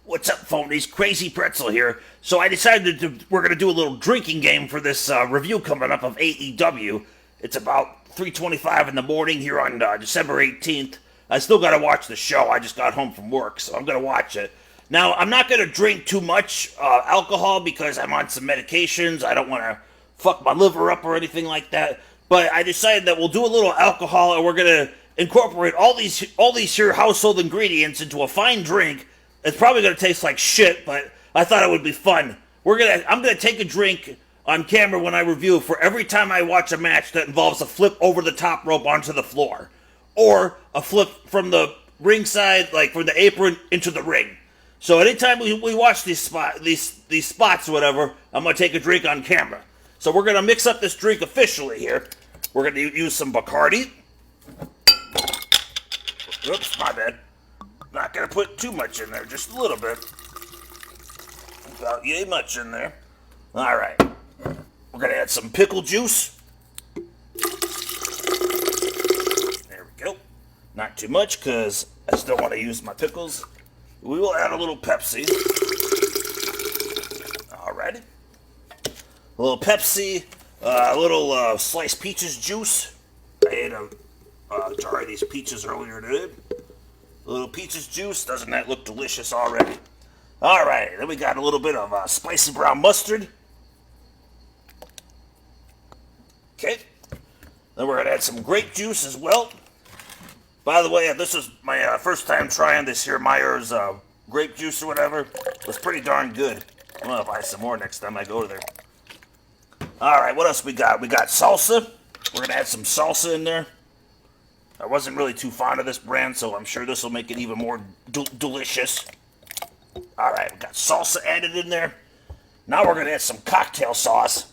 What's up, phonies? Crazy Pretzel here. So I decided we're going to do a little drinking game for this review coming up of AEW. It's about 3:25 in the morning here on December 18th. I still got to watch the show. I just got home from work, so I'm going to watch it. Now, I'm not going to drink too much alcohol because I'm on some medications. I don't want to fuck my liver up or anything like that. But I decided that we'll do a little alcohol and we're going to incorporate all these here household ingredients into a fine drink. It's probably gonna taste like shit, but I thought it would be fun. I'm gonna take a drink on camera when I review for every time I watch a match that involves a flip over the top rope onto the floor, or a flip from the ringside, like from the apron into the ring. So anytime we watch these spots or whatever, I'm gonna take a drink on camera. So we're gonna mix up this drink officially here. We're gonna use some Bacardi. Oops, my bad. Not gonna put too much in there, just a little bit. About yay much in there. Alright. We're gonna add some pickle juice. There we go. Not too much, because I still want to use my pickles. We will add a little Pepsi. Alrighty. A little Pepsi, a little sliced peaches juice. I ate a jar of these peaches earlier today. A little peaches juice. Doesn't that look delicious already? Alright, then we got a little bit of spicy brown mustard. Okay. Then we're going to add some grape juice as well. By the way, this is my first time trying this here Myers grape juice or whatever. It was pretty darn good. I'm going to buy some more next time I go there. Alright, what else we got? We got salsa. We're going to add some salsa in there. I wasn't really too fond of this brand, so I'm sure this will make it even more delicious. Alright, we got salsa added in there. Now we're going to add some cocktail sauce.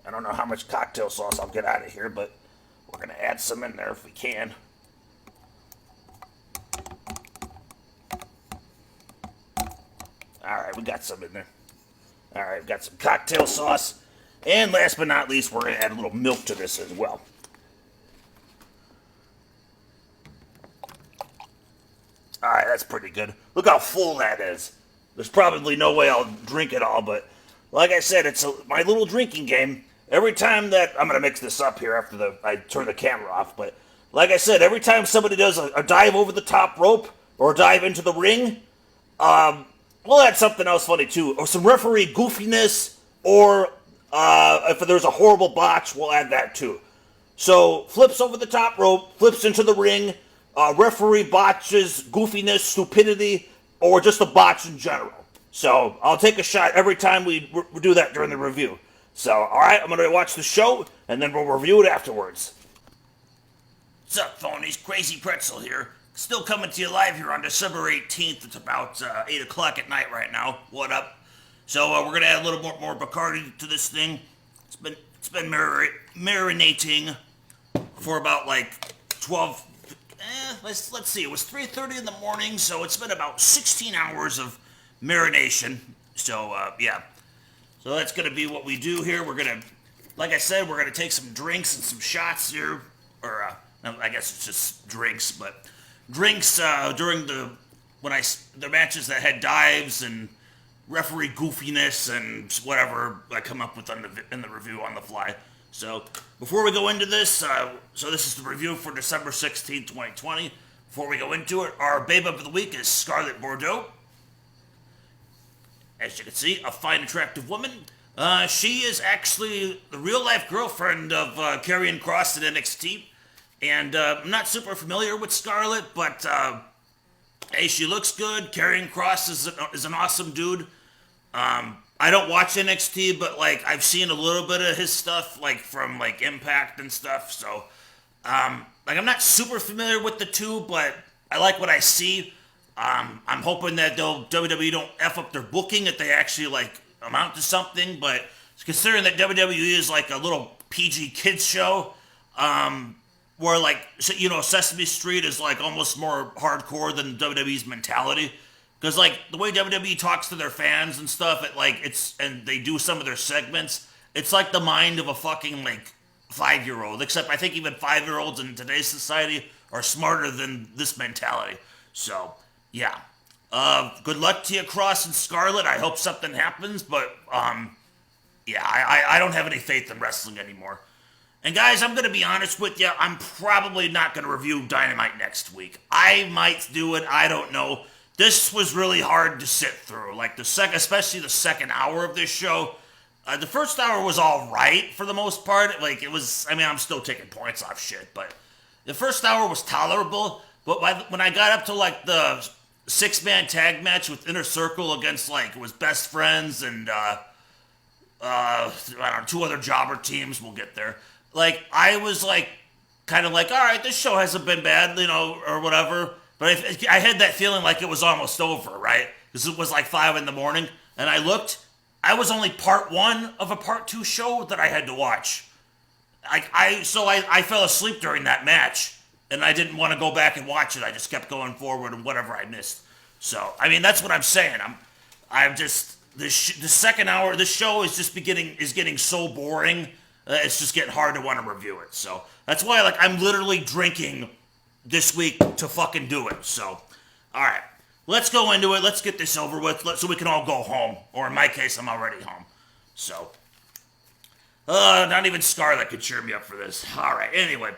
I don't know how much cocktail sauce I'll get out of here, but we're going to add some in there if we can. Alright, we got some in there. Alright, we got some cocktail sauce. And last but not least, we're going to add a little milk to this as well. Alright, that's pretty good. Look how full that is. There's probably no way I'll drink it all, but like I said, it's my little drinking game. Every time that... I'm going to mix this up here after I turn the camera off, but like I said, every time somebody does a dive over the top rope or a dive into the ring, we'll add something else funny too. Or some referee goofiness, or if there's a horrible botch, we'll add that too. So, flips over the top rope, flips into the ring, referee botches, goofiness, stupidity, or just a botch in general. So, I'll take a shot every time we do that during the review. So, alright, I'm going to watch the show, and then we'll review it afterwards. What's up, phonies? Crazy Pretzel here. Still coming to you live here on December 18th. It's about 8 o'clock at night right now. What up? So, we're going to add a little more Bacardi to this thing. It's been marinating for about like 12... let's see, it was 3:30 in the morning, so it's been about 16 hours of marination. So, yeah. So that's going to be what we do here. We're going to, like I said, we're going to take some drinks and some shots here. Or, I guess it's just drinks, but drinks during the matches that had dives and referee goofiness and whatever I come up with in the review on the fly. So, before we go into this, so this is the review for December 16th, 2020. Before we go into it, our babe of the week is Scarlett Bordeaux. As you can see, a fine, attractive woman. She is actually the real-life girlfriend of Karrion Kross at NXT. And I'm not super familiar with Scarlett, but hey, she looks good. Karrion Kross is an awesome dude. I don't watch NXT, but like I've seen a little bit of his stuff, like from like Impact and stuff. So, like I'm not super familiar with the two, but I like what I see. I'm hoping that WWE don't F up their booking, that they actually like amount to something. But considering that WWE is like a little PG kids show, where like Sesame Street is like almost more hardcore than WWE's mentality. Because, like, the way WWE talks to their fans and stuff, and they do some of their segments, it's like the mind of a fucking, like, 5-year-old. Except I think even 5-year-olds in today's society are smarter than this mentality. So, Yeah. Good luck to you, Cross and Scarlet. I hope something happens, but yeah, I don't have any faith in wrestling anymore. And guys, I'm gonna be honest with you. I'm probably not gonna review Dynamite next week. I might do it. I don't know. This was really hard to sit through. Like especially the second hour of this show. The first hour was all right for the most part. Like it was. I mean, I'm still taking points off shit, but the first hour was tolerable. But when I got up to like the 6-man tag match with Inner Circle against like it was Best Friends and I don't know, 2 other jobber teams. We'll get there. Like I was like kind of like, all right, this show hasn't been bad, you know, or whatever. But I had that feeling like it was almost over, right? Because it was like 5 in the morning, and I looked. I was only part 1 of a part 2 show that I had to watch. I fell asleep during that match, and I didn't want to go back and watch it. I just kept going forward and whatever I missed. So I mean, that's what I'm saying. I'm just the second hour. This show is just getting so boring. It's just getting hard to want to review it. So that's why like I'm literally drinking this week to fucking do it. So, all right, let's go into it. Let's get this over with so we can all go home. Or in my case, I'm already home. So, not even Scarlett could cheer me up for this. All right, anyway.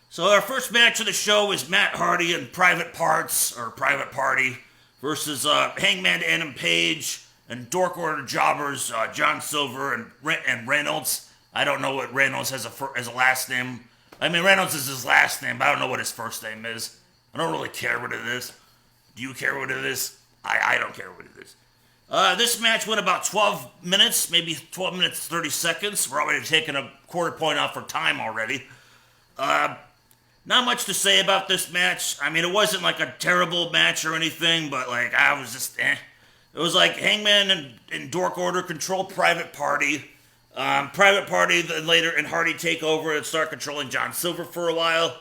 So our first match of the show is Matt Hardy and Private Party versus Hangman Adam Page and Dork Order Jobbers John Silver and Reynolds. I don't know what Reynolds has as a last name. I mean, Reynolds is his last name, but I don't know what his first name is. I don't really care what it is. Do you care what it is? I don't care what it is. This match went about 12 minutes, maybe 12 minutes 30 seconds. We're already taking a quarter point off for time already. Not much to say about this match. I mean, it wasn't like a terrible match or anything, but like I was just It was like Hangman and Dork Order control Private Party. Private Party then later and Hardy take over and start controlling John Silver for a while.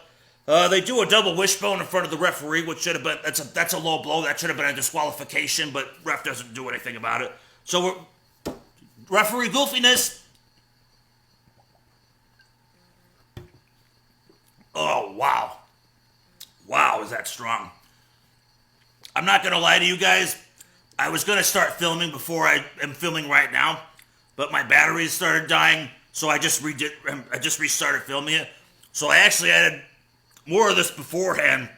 They do a double wishbone in front of the referee, which should have been that's a low blow. That should have been a disqualification, but ref doesn't do anything about it. So referee goofiness. Oh wow, is that strong? I'm not gonna lie to you guys. I was gonna start filming before I am filming right now, but my batteries started dying, so I just restarted filming it. So I actually added more of this beforehand,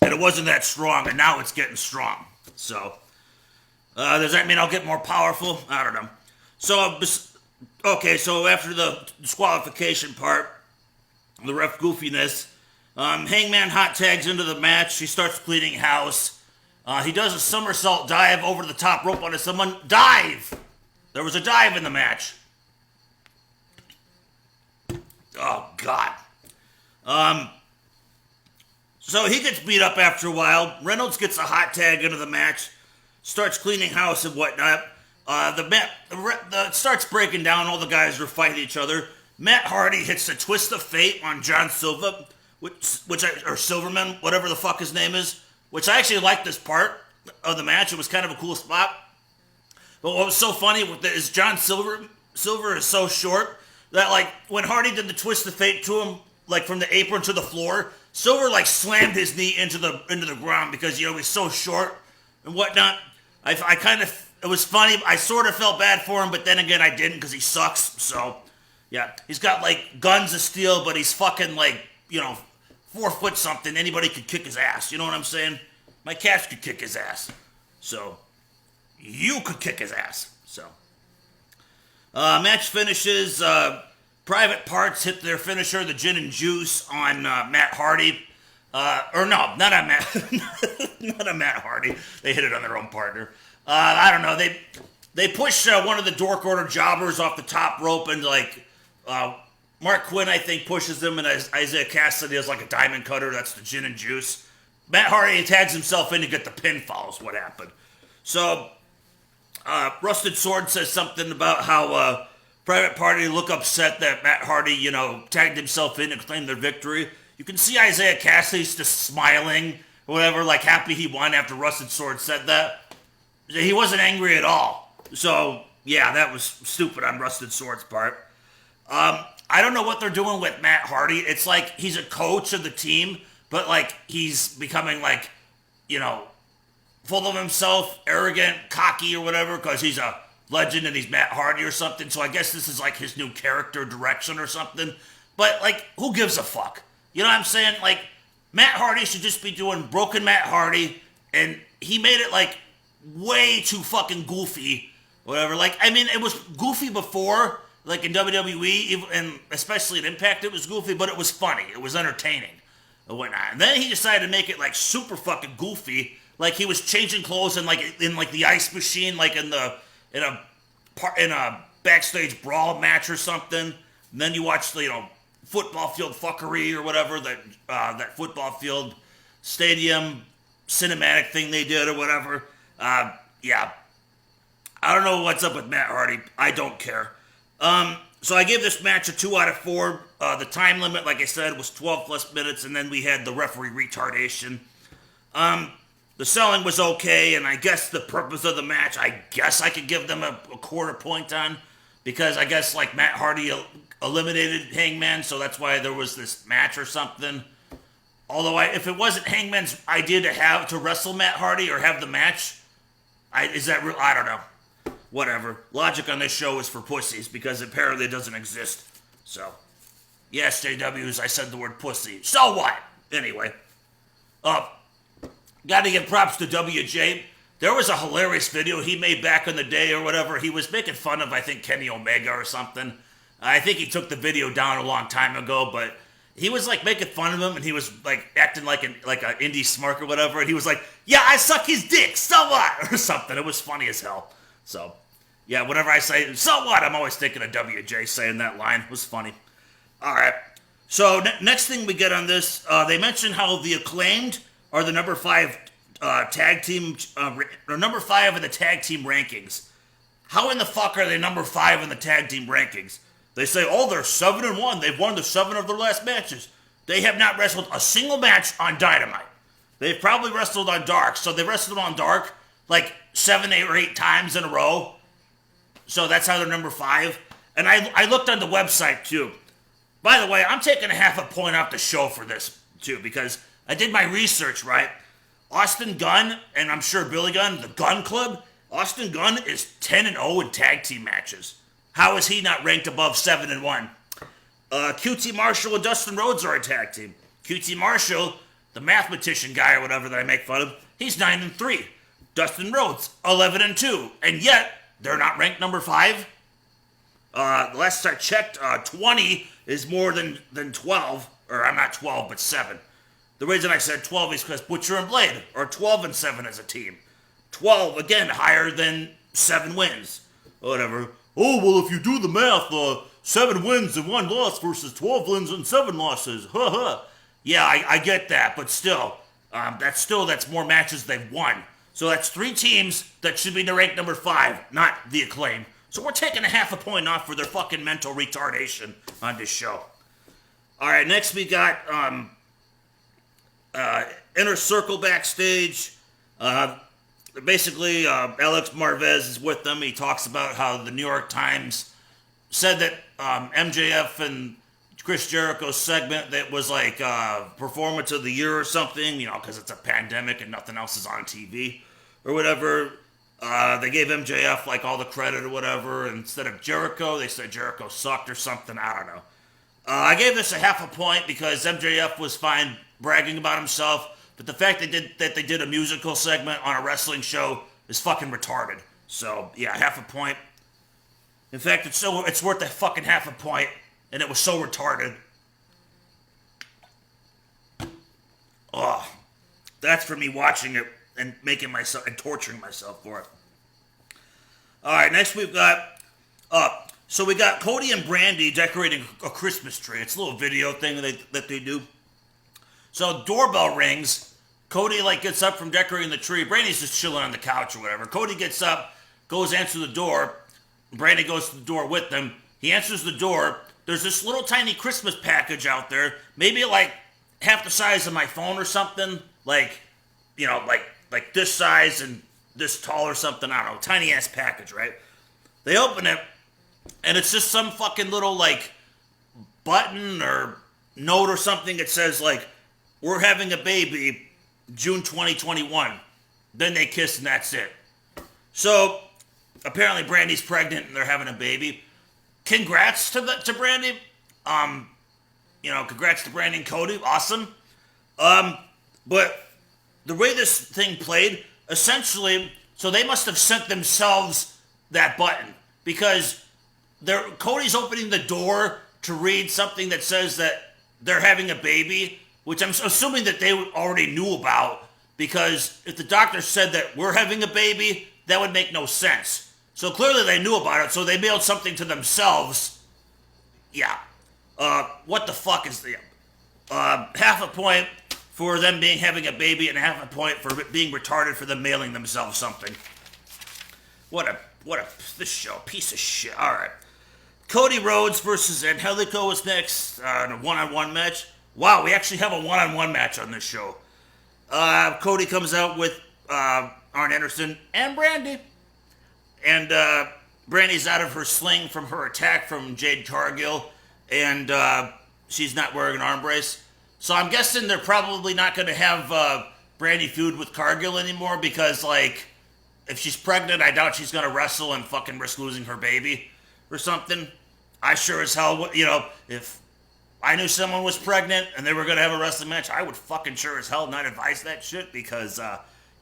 and it wasn't that strong, and now it's getting strong. So, does that mean I'll get more powerful? I don't know. So, okay, so after the disqualification part, the ref goofiness, Hangman hot tags into the match. He starts cleaning house. He does a somersault dive over the top rope onto someone. Dive! There was a dive in the match. Oh, God. So he gets beat up after a while. Reynolds gets a hot tag into the match, starts cleaning house and whatnot. It starts breaking down. All the guys are fighting each other. Matt Hardy hits a twist of fate on John Silva, or Silverman, whatever the fuck his name is, which I actually liked this part of the match. It was kind of a cool spot. But what was so funny with it is John Silver is so short that like when Hardy did the twist of fate to him, like from the apron to the floor, Silver like slammed his knee into the ground because he's so short and whatnot. I kind of, it was funny. I sort of felt bad for him, but then again I didn't because he sucks. So yeah, he's got like guns of steel, but he's fucking like 4 foot something. Anybody could kick his ass. You know what I'm saying? My cats could kick his ass. So you could kick his ass. So match finishes. Private Parts hit their finisher, the gin and juice, on Matt Hardy. Or no, not on Matt. Not on Matt Hardy. They hit it on their own partner. I don't know. They push one of the Dork Order jobbers off the top rope, and like Mark Quinn, I think, pushes him, and Isaiah Cassidy is like a diamond cutter. That's the gin and juice. Matt Hardy tags himself in to get the pinfall is what happened. So Rusted Sword says something about how Private Party look upset that Matt Hardy, tagged himself in and claimed their victory. You can see Isaiah Cassidy's just smiling or whatever, like happy he won after Rusted Sword said that. He wasn't angry at all. So, yeah, that was stupid on Rusted Sword's part. I don't know what they're doing with Matt Hardy. It's like he's a coach of the team, but like he's becoming like, full of himself, arrogant, cocky, or whatever, because he's a legend and he's Matt Hardy or something. So I guess this is like his new character direction or something. But like, who gives a fuck? You know what I'm saying? Like, Matt Hardy should just be doing broken Matt Hardy, and he made it like way too fucking goofy, whatever. Like, I mean, it was goofy before, like in WWE, and especially at Impact, it was goofy, but it was funny. It was entertaining and whatnot. And then he decided to make it like super fucking goofy, like he was changing clothes in like the ice machine, like in a backstage brawl match or something. And then you watch the football field fuckery or whatever that football field stadium cinematic thing they did or whatever. Yeah, I don't know what's up with Matt Hardy. I don't care. So I gave this match a 2 out of 4. The time limit, like I said, was 12 plus minutes, and then we had the referee retardation. The selling was okay, and I guess the purpose of the match, I guess I could give them a quarter point on, because I guess like Matt Hardy eliminated Hangman, so that's why there was this match or something. Although if it wasn't Hangman's idea to wrestle Matt Hardy or have the match, is that real? I don't know. Whatever. Logic on this show is for pussies, because apparently it doesn't exist. So, yes, JWs, I said the word pussy. So what? Anyway. Gotta give props to WJ. There was a hilarious video he made back in the day or whatever. He was making fun of, I think, Kenny Omega or something. I think he took the video down a long time ago, but he was like making fun of him, and he was like acting like an indie smark or whatever, and he was like, yeah, I suck his dick, so what? Or something. It was funny as hell. So, yeah, whenever I say, so what, I'm always thinking of WJ saying that line. It was funny. All right. So, next thing we get on this, they mentioned how the Acclaimed are the number 5 tag team, or number 5 in the tag team rankings. How in the fuck are they number 5 in the tag team rankings? They say, oh, they're 7-1. They've won the 7 of their last matches. They have not wrestled a single match on Dynamite. They've probably wrestled on Dark. So they wrestled on Dark like 7, 8, or 8 times in a row. So that's how they're number 5. And I looked on the website too. By the way, I'm taking a half a point off the show for this too, because I did my research, right? Austin Gunn, and I'm sure Billy Gunn, the Gunn Club, Austin Gunn is 10-0 in tag team matches. How is he not ranked above 7-1? QT Marshall and Dustin Rhodes are a tag team. QT Marshall, the mathematician guy or whatever that I make fun of, he's 9-3. Dustin Rhodes, 11-2. And yet, they're not ranked number 5. Last I checked, 20 is more than 12. Or I'm not 12, but 7. The reason I said 12 is because Butcher and Blade are 12-7 as a team. 12, again, higher than 7 wins. Whatever. Oh, well, if you do the math, 7 wins and 1 loss versus 12 wins and 7 losses. Yeah, I get that, but still, that's more matches they've won. So that's 3 teams that should be ranked number 5, not the Acclaim. So we're taking a half a point off for their fucking mental retardation on this show. All right, next we got Inner Circle backstage. Basically, Alex Marvez is with them. He talks about how the New York Times said that MJF and Chris Jericho's segment that was like performance of the year or something, because it's a pandemic and nothing else is on TV or whatever. They gave MJF like all the credit or whatever. And instead of Jericho, they said Jericho sucked or something. I don't know. I gave this a half a point because MJF was fine bragging about himself. But the fact that they did a musical segment on a wrestling show is fucking retarded. So, yeah, half a point. In fact, it's worth a fucking half a point, and it was so retarded. Oh, that's for me watching it and torturing myself for it. All right, next we've got so we got Cody and Brandy decorating a Christmas tree. It's a little video thing that they do. So doorbell rings. Cody gets up from decorating the tree. Brandy's just chilling on the couch or whatever. Cody gets up, goes answer the door. Brandy goes to the door with them. He answers the door. There's this little tiny Christmas package out there, maybe like half the size of my phone or something. Like this size and this tall or something. I don't know. Tiny ass package, right? They open it, and it's just some fucking little button or note or something. It says we're having a baby, June 2021. Then they kiss and that's it. So apparently Brandy's pregnant and they're having a baby. Congrats to Brandy. Congrats to Brandy and Cody. Awesome. But the way this thing played, essentially, so they must have sent themselves that button because Cody's opening the door to read something that says that they're having a baby, which I'm assuming that they already knew about, because if the doctor said that we're having a baby, that would make no sense. So clearly they knew about it, so they mailed something to themselves. Yeah. What the fuck is the... half a point for them having a baby and half a point for being retarded for them mailing themselves something. This show, piece of shit. Alright. Cody Rhodes versus Angelico is next in a one-on-one match. Wow, we actually have a one-on-one match on this show. Cody comes out with Arn Anderson and Brandy. And Brandy's out of her sling from her attack from Jade Cargill. And she's not wearing an arm brace. So I'm guessing they're probably not going to have Brandy feud with Cargill anymore because, like, if she's pregnant, I doubt she's going to wrestle and fucking risk losing her baby or something. I sure as hell, if I knew someone was pregnant and they were going to have a wrestling match, I would fucking sure as hell not advise that shit because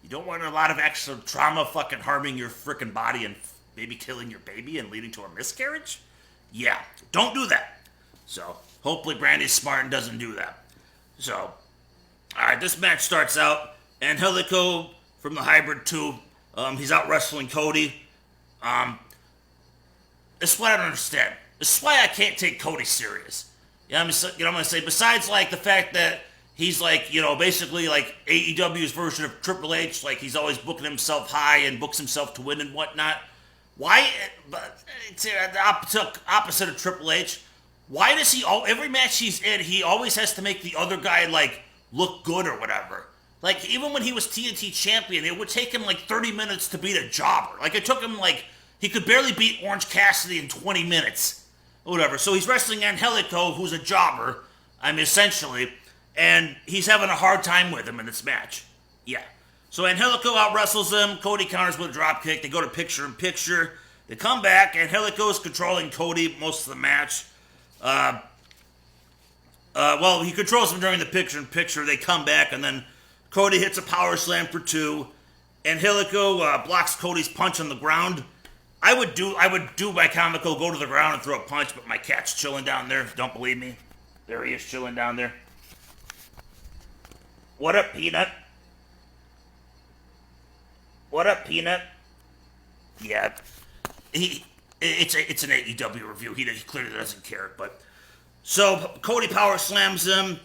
you don't want a lot of extra trauma fucking harming your freaking body and maybe killing your baby and leading to a miscarriage. Yeah, don't do that. So hopefully Brandy's smart and doesn't do that. So, alright, this match starts out. Angelico from the Hybrid 2, he's out wrestling Cody. This is what I don't understand. This is why I can't take Cody serious. I'm gonna say, besides like the fact that he's like, basically like AEW's version of Triple H, like he's always booking himself high and books himself to win and whatnot. Why, it's the opposite of Triple H. Why does every match he's in, he always has to make the other guy, like, look good or whatever? Like, even when he was TNT champion, it would take him, like, 30 minutes to beat a jobber. Like, it took him, like, he could barely beat Orange Cassidy in 20 minutes. Or whatever. So he's wrestling Angelico, who's a jobber, essentially, and he's having a hard time with him in this match. Yeah. So Angelico out-wrestles him, Cody counters with a dropkick, they go to picture-in-picture, they come back, Angelico's controlling Cody most of the match. He controls him during the picture-in-picture. They come back, and then Cody hits a power slam for 2. Angelico blocks Cody's punch on the ground. I would do my comical, go to the ground and throw a punch, but my cat's chilling down there. Don't believe me? There he is, chilling down there. What up, Peanut? What up, Peanut? Yeah, It's an AEW review. He clearly doesn't care. But so Cody power slams him,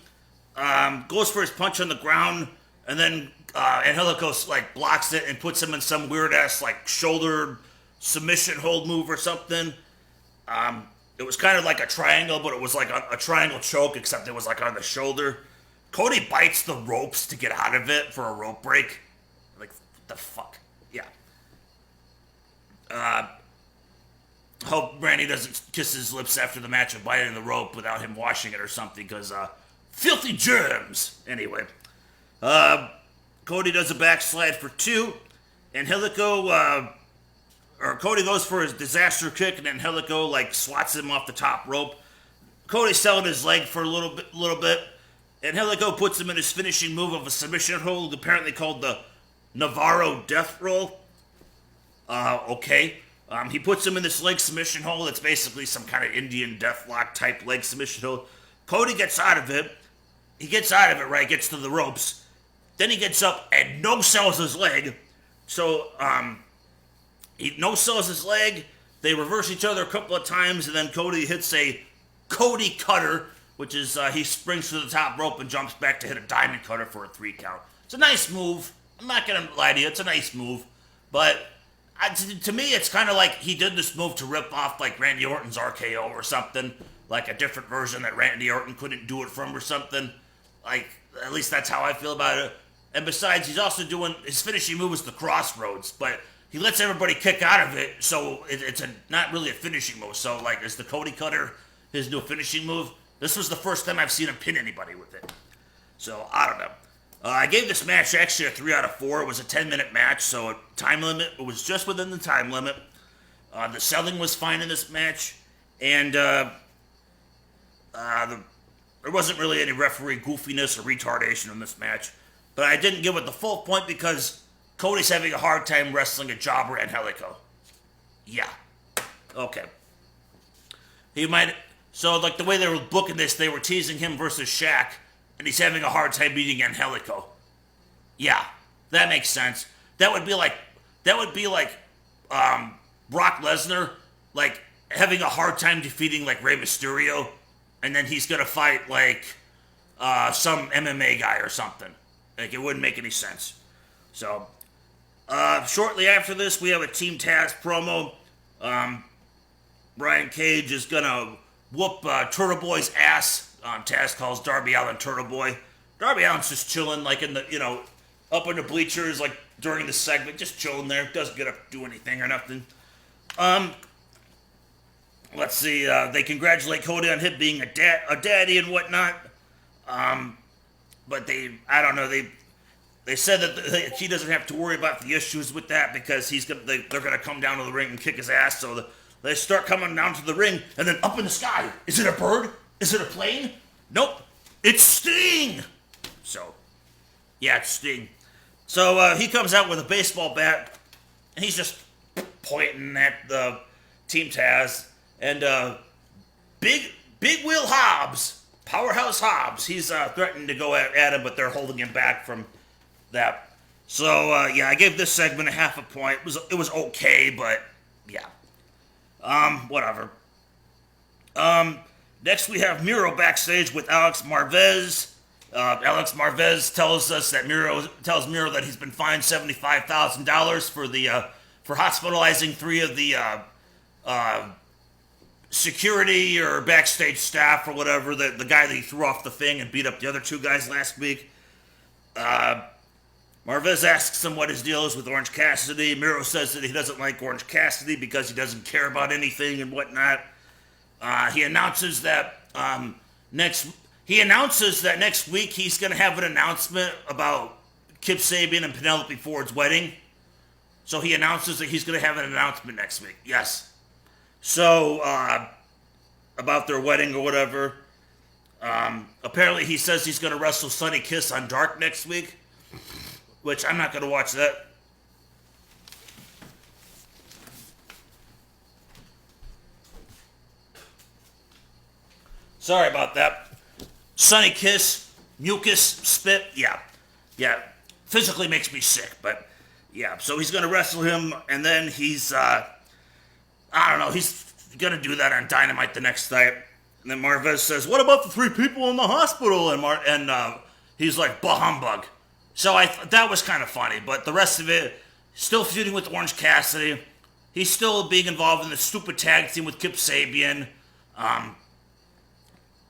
goes for his punch on the ground, and then Angelico like blocks it and puts him in some weird ass like shoulder submission hold move or something. It was kind of like a triangle, but it was like a triangle choke, except it was like on the shoulder. Cody bites the ropes to get out of it for a rope break. Like, what the fuck? Yeah. Hope Brandy doesn't kiss his lips after the match and bite in the rope without him washing it or something, because, filthy germs! Anyway. Cody does a backslide for 2. Cody goes for his disaster kick, and Angelico, like, swats him off the top rope. Cody's selling his leg for a little bit. Angelico puts him in his finishing move of a submission hold, apparently called the Navarro Death Roll. Okay. He puts him in this leg submission hold. It's basically some kind of Indian deathlock type leg submission hold. Cody gets out of it. He gets out of it, right? Gets to the ropes. Then he gets up and no-sells his leg. So, he no-sells his leg. They reverse each other a couple of times, and then Cody hits a Cody Cutter, which is he springs to the top rope and jumps back to hit a diamond cutter for a 3 count. It's a nice move. I'm not going to lie to you. It's a nice move. But to me, it's kind of like he did this move to rip off like Randy Orton's RKO or something. Like a different version that Randy Orton couldn't do it from or something. Like, at least that's how I feel about it. And besides, he's also doing, his finishing move is the Crossroads, but he lets everybody kick out of it, so it's not really a finishing move. So, like, is the Cody Cutter his new finishing move? This was the first time I've seen him pin anybody with it. So, I don't know. I gave this match actually a 3 out of 4. It was a 10-minute match, so time limit. It was just within the time limit. The selling was fine in this match, and there wasn't really any referee goofiness or retardation in this match. But I didn't give it the full point because Cody's having a hard time wrestling a jobber and Angelico. Yeah. Okay. He might... So, like, the way they were booking this, they were teasing him versus Shaq, and he's having a hard time beating Angelico. Yeah, that makes sense. That would be like Brock Lesnar, like, having a hard time defeating, like, Rey Mysterio, and then he's gonna fight, like, some MMA guy or something. Like, it wouldn't make any sense. So, shortly after this, we have a Team Taz promo. Brian Cage is gonna whoop Turtle Boy's ass. Taz calls Darby Allin Turtle Boy. Darby Allin's just chilling, like, in the, up in the bleachers, like, during the segment, just chilling there. Doesn't get up to do anything or nothing. Let's see, they congratulate Cody on him being a daddy and whatnot. But they said that he doesn't have to worry about the issues with that because they're gonna come down to the ring and kick his ass. So they start coming down to the ring, and then up in the sky, is it a bird? Is it a plane? Nope, it's Sting. So, yeah, it's Sting. So he comes out with a baseball bat, and he's just pointing at the Team Taz, and Big Will Hobbs, Powerhouse Hobbs, he's threatening to go at him, but they're holding him back from that. So yeah, I gave this segment a half a point. It was okay, but yeah, whatever. Next we have Miro backstage with Alex Marvez. Alex Marvez tells us that Miro that he's been fined $75,000 for hospitalizing 3 of the security or backstage staff or whatever, the guy that he threw off the thing and beat up the other 2 guys last week. Marvez asks him what his deal is with Orange Cassidy. Miro says that he doesn't like Orange Cassidy because he doesn't care about anything and whatnot. He announces that next week he's going to have an announcement about Kip Sabian and Penelope Ford's wedding. So he announces that he's going to have an announcement next week. Yes. So, about their wedding or whatever. Apparently he says he's going to wrestle Sonny Kiss on Dark next week, which I'm not going to watch that. Sorry about that. Sonny Kiss, mucus, spit, yeah. Physically makes me sick, but yeah. So he's going to wrestle him, and then he's, I don't know, he's going to do that on Dynamite the next night. And then Marvez says, what about the 3 people in the hospital? And he's like, bah humbug. So that was kind of funny, but the rest of it, still feuding with Orange Cassidy. He's still being involved in the stupid tag team with Kip Sabian.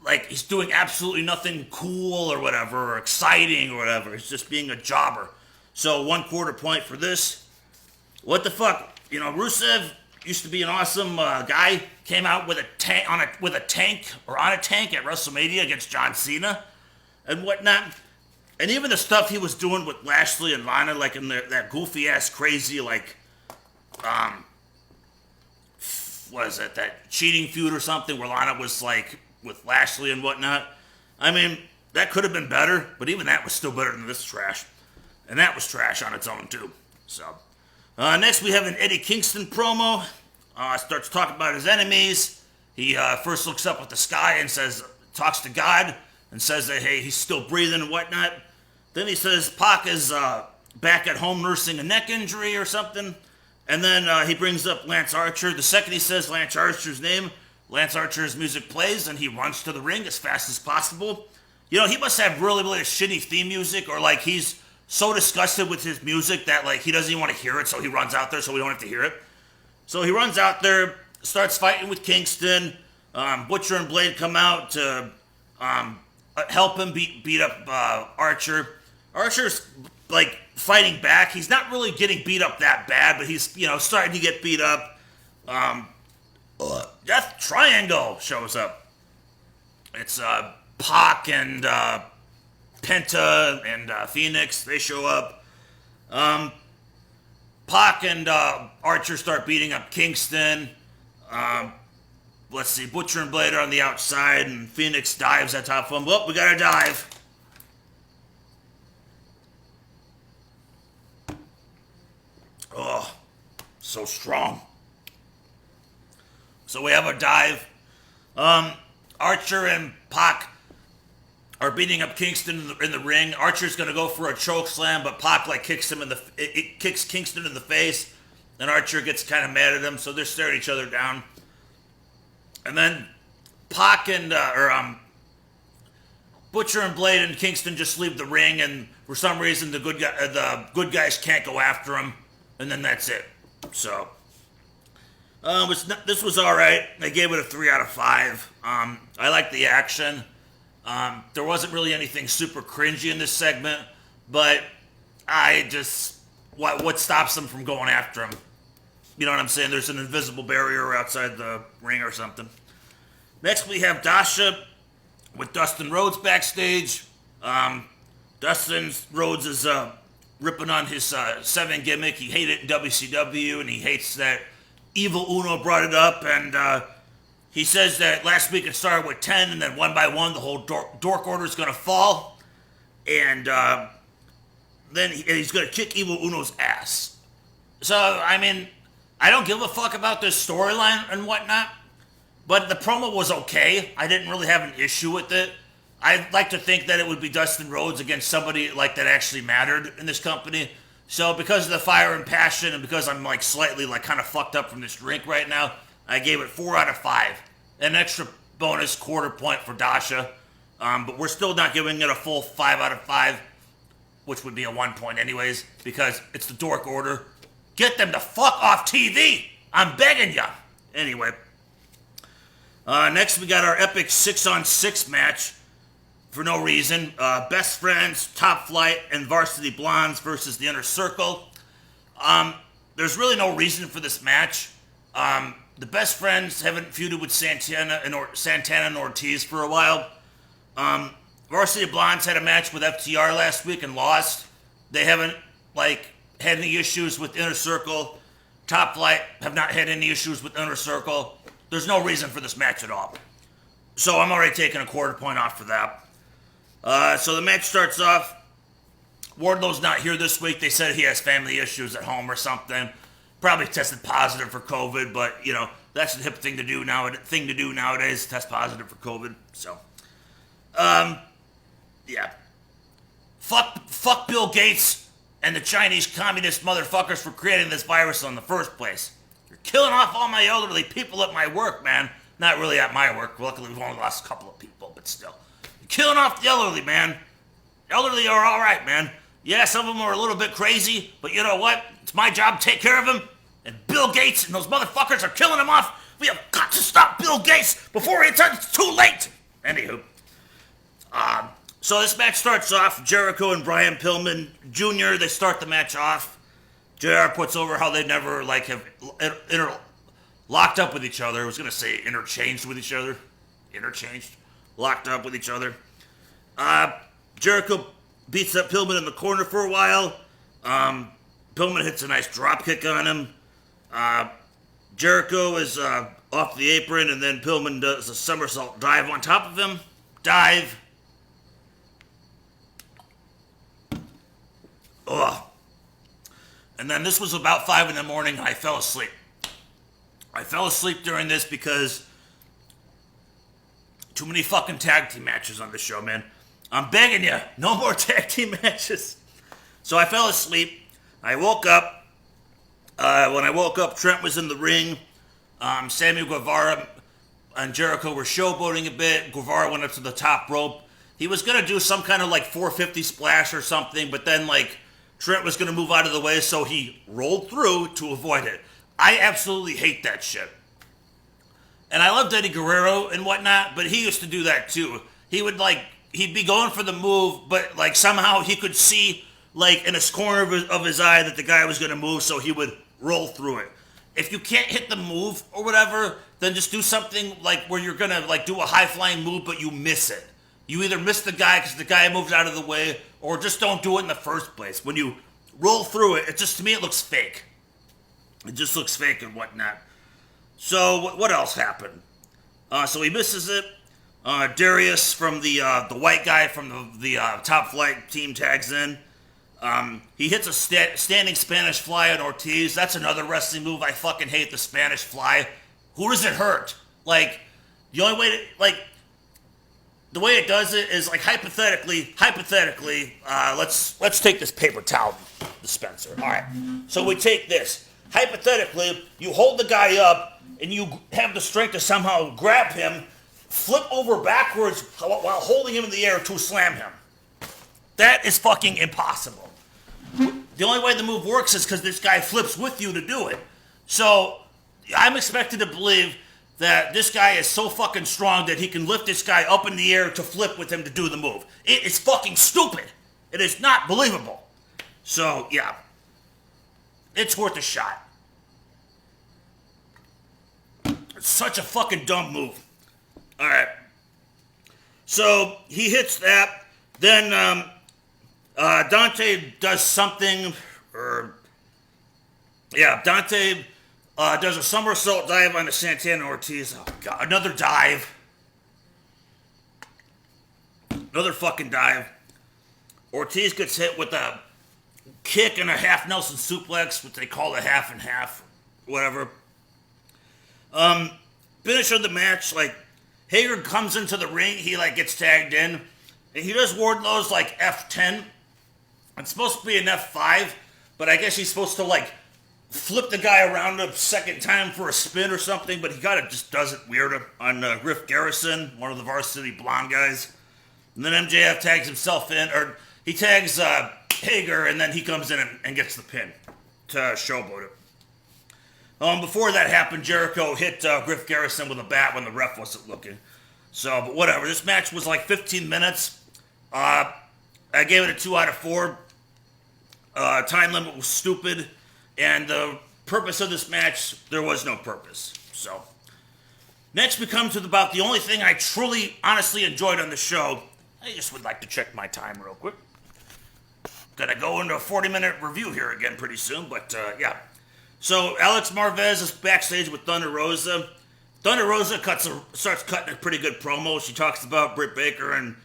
Like, he's doing absolutely nothing cool or whatever, or exciting or whatever. He's just being a jobber. So 1/4 point for this. What the fuck? Rusev used to be an awesome guy. Came out with a tank on a tank at WrestleMania against John Cena and whatnot. And even the stuff he was doing with Lashley and Lana, like in that goofy ass crazy like, what is it? That cheating feud or something where Lana was like with Lashley and whatnot. I mean, that could have been better, but even that was still better than this trash. And that was trash on its own too. So, next we have an Eddie Kingston promo. Starts talking about his enemies. He first looks up at the sky and talks to God and says that, hey, he's still breathing and whatnot. Then he says Pac is back at home nursing a neck injury or something. And then he brings up Lance Archer. The second he says Lance Archer's name, Lance Archer's music plays and he runs to the ring as fast as possible. He must have really, really shitty theme music, or like he's so disgusted with his music that like he doesn't even want to hear it, so he runs out there so we don't have to hear it. So he runs out there, starts fighting with Kingston. Butcher and Blade come out to help him beat up Archer. Archer's like fighting back. He's not really getting beat up that bad, but he's starting to get beat up. Death Triangle shows up. It's Pac and Penta and Phoenix, they show up. Pac and Archer start beating up Kingston. Let's see, Butcher and Blade are on the outside, and Phoenix dives at top of them. Well, we gotta dive. Oh, so strong. So we have a dive. Archer and Pac are beating up Kingston in the ring. Archer's gonna go for a choke slam, but Pac kicks him kicks Kingston in the face, and Archer gets kind of mad at him, so they're staring each other down. And then Pac and Butcher and Blade and Kingston just leave the ring, and for some reason the good guys can't go after him, and then that's it. So this was all right. I gave it a 3 out of 5. I liked the action. There wasn't really anything super cringy in this segment, but what stops them from going after him? You know what I'm saying? There's an invisible barrier outside the ring or something. Next, we have Dasha with Dustin Rhodes backstage. Dustin Rhodes is ripping on his 7 gimmick. He hated it in WCW, and he hates that Evil Uno brought it up, and he says that last week it started with 10, and then one by one the whole Dork Order is going to fall, and then he's going to kick Evil Uno's ass. So, I mean, I don't give a fuck about this storyline and whatnot, but the promo was okay. I didn't really have an issue with it. I'd like to think that it would be Dustin Rhodes against somebody that actually mattered in this company. So because of the fire and passion, and because I'm slightly kind of fucked up from this drink right now, I gave it 4 out of 5. An extra bonus quarter point for Dasha. But we're still not giving it a full 5 out of 5, which would be a 1 point anyways, because it's the Dork Order. Get them the fuck off TV! I'm begging ya! Anyway. Next we got our epic 6-on-6 match. For no reason. Best Friends, Top Flight, and Varsity Blondes versus the Inner Circle. There's really no reason for this match. The Best Friends haven't feuded with Santana and Ortiz for a while. Varsity Blondes had a match with FTR last week and lost. They haven't had any issues with Inner Circle. Top Flight have not had any issues with Inner Circle. There's no reason for this match at all. So I'm already taking a quarter point off for that. So the match starts off. Wardlow's not here this week. They said he has family issues at home or something. Probably tested positive for COVID, but that's the hip thing to do nowadays. Test positive for COVID. So, yeah. Fuck Bill Gates and the Chinese communist motherfuckers for creating this virus in the first place. You're killing off all my elderly people at my work, man. Not really at my work. Luckily, we've only lost a couple of people, but still. Killing off the elderly, man. Elderly are all right, man. Yeah, some of them are a little bit crazy, but you know what? It's my job to take care of them. And Bill Gates and those motherfuckers are killing them off. We have got to stop Bill Gates before it's too late. Anywho. So this match starts off. Jericho and Brian Pillman Jr., they start the match off. JR puts over how they never have locked up with each other. I was going to say interchanged with each other. Interchanged. Locked up with each other. Jericho beats up Pillman in the corner for a while. Pillman hits a nice drop kick on him. Jericho is off the apron, and then Pillman does a somersault dive on top of him. Dive. Ugh. And then this was about 5 in the morning, and I fell asleep. I fell asleep during this because too many fucking tag team matches on the show, man. I'm begging you, no more tag team matches. So I fell asleep. I woke up. When I woke up, Trent was in the ring. Sammy Guevara and Jericho were showboating a bit. Guevara went up to the top rope. He was going to do some kind of 450 splash or something, but then Trent was going to move out of the way, so he rolled through to avoid it. I absolutely hate that shit. And I loved Eddie Guerrero and whatnot, but he used to do that too. He would he'd be going for the move, but somehow he could see in a corner of his eye that the guy was going to move, so he would roll through it. If you can't hit the move or whatever, then just do something where you're going to do a high flying move, but you miss it. You either miss the guy because the guy moves out of the way, or just don't do it in the first place. When you roll through it, to me, it looks fake. It just looks fake and whatnot. So what else happened? So he misses it. Darius from the white guy from the Top Flight team tags in. He hits a standing Spanish fly on Ortiz. That's another wrestling move. I fucking hate the Spanish fly. Who does it hurt? Like, the only way to, the way it does it is, hypothetically, let's take this paper towel dispenser. All right. So we take this. Hypothetically, you hold the guy up and you have the strength to somehow grab him, flip over backwards while holding him in the air to slam him. That is fucking impossible. The only way the move works is because this guy flips with you to do it. So I'm expected to believe that this guy is so fucking strong that he can lift this guy up in the air to flip with him to do the move. It is fucking stupid. It is not believable. So, yeah. It's worth a shot. It's such a fucking dumb move. Alright. So, he hits that. Then, Dante does something, Dante does a somersault dive on the Santana Ortiz. Oh, God. Another dive. Another fucking dive. Ortiz gets hit with a kick and a half Nelson suplex, what they call a half and half, whatever. Finish of the match, Hager comes into the ring, he, gets tagged in, and he does Wardlow's, F10. It's supposed to be an F5, but I guess he's supposed to, flip the guy around a second time for a spin or something, but he kind of just does it weird on Griff Garrison, one of the Varsity Blonde guys. And then MJF tags himself in, or he tags Hager, and then he comes in and gets the pin to showboat it. Before that happened, Jericho hit Griff Garrison with a bat when the ref wasn't looking. So, but whatever. This match was 15 minutes. I gave it a 2 out of 4. Time limit was stupid. And the purpose of this match, there was no purpose. So, next we come to about the only thing I truly, honestly enjoyed on the show. I just would like to check my time real quick. Gonna go into a 40-minute review here again pretty soon, but yeah. So, Alex Marvez is backstage with Thunder Rosa. Thunder Rosa starts cutting a pretty good promo. She talks about Britt Baker and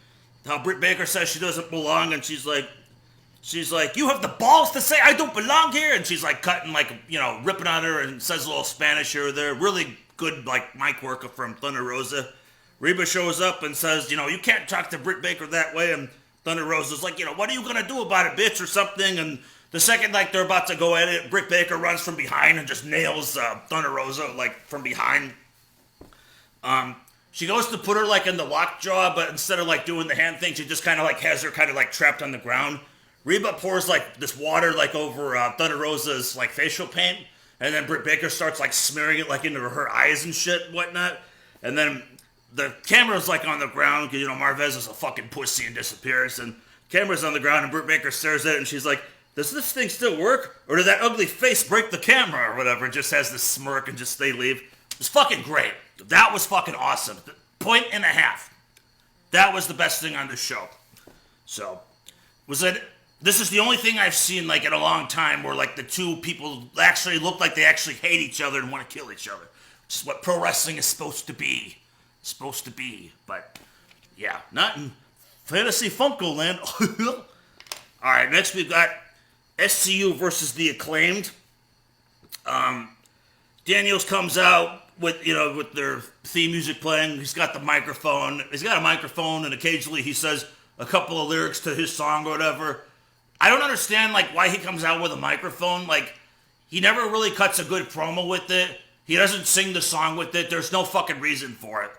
how Britt Baker says she doesn't belong, and she's like, you have the balls to say I don't belong here? And she's cutting, ripping on her and says a little Spanish here or there. Really good, mic work from Thunder Rosa. Reba shows up and says, you can't talk to Britt Baker that way. And Thunder Rosa's like, what are you going to do about it, bitch, or something? And the second, they're about to go at it, Britt Baker runs from behind and just nails Thunder Rosa, from behind. She goes to put her, in the lockjaw, but instead of, doing the hand thing, she just kind of, has her kind of, trapped on the ground. Reba pours, this water, over Thunder Rosa's, facial paint, and then Britt Baker starts, smearing it, into her eyes and shit and whatnot. And then the camera's, on the ground, because, Marvez is a fucking pussy and disappears, and camera's on the ground, and Britt Baker stares at it, and she's like, does this thing still work? Or did that ugly face break the camera or whatever? It just has this smirk and just they leave. It's fucking great. That was fucking awesome. Point and a half. That was the best thing on this show. So, this is the only thing I've seen, in a long time where, the two people actually look like they actually hate each other and want to kill each other. Which is what pro wrestling is supposed to be. But, yeah, not in Fantasy Funko Land. Alright, next we've got SCU versus the Acclaimed. Daniels comes out with their theme music playing. He's got the microphone. He's got a microphone, and occasionally he says a couple of lyrics to his song or whatever. I don't understand, why he comes out with a microphone. He never really cuts a good promo with it. He doesn't sing the song with it. There's no fucking reason for it.